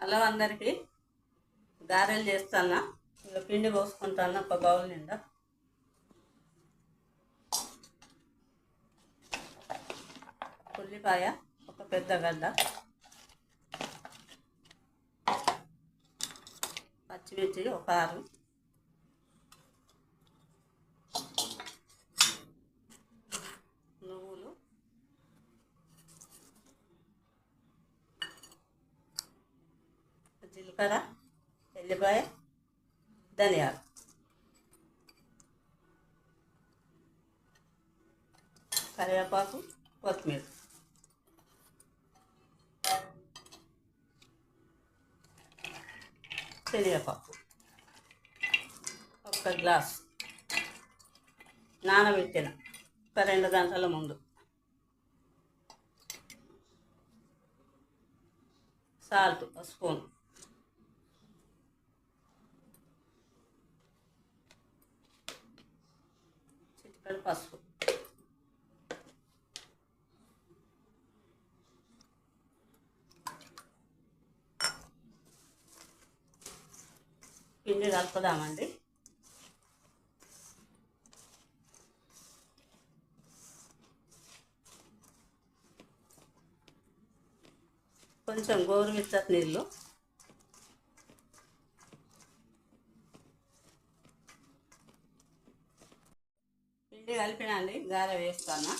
Hello అందరికీ, గారెలు చేస్తానా. ఇంకా పిండి పోసుకుంటాను ఒక బౌల్ నిండా. ఉల్లిపాయ ఒక పెద్ద గడ్డ, పచ్చిమిర్చి ఒక 6, నువ్వులు, జీలకర్ర, ఎల్లిపాయ, ధనియాలు, కరివేపాకు, కొత్తిమీర, శనగపప్పు ఒక గ్లాస్ నానబెట్టిన ఒక 2 గంటల ముందు, సాల్ట్ ఒక స్పూన్, చిటికెడు పసుపు, పిండి కలుపుదామండి. కొంచెం గోరువెచ్చటి నీళ్ళు, పిండి కలిపినండి. గారె వేస్తాను.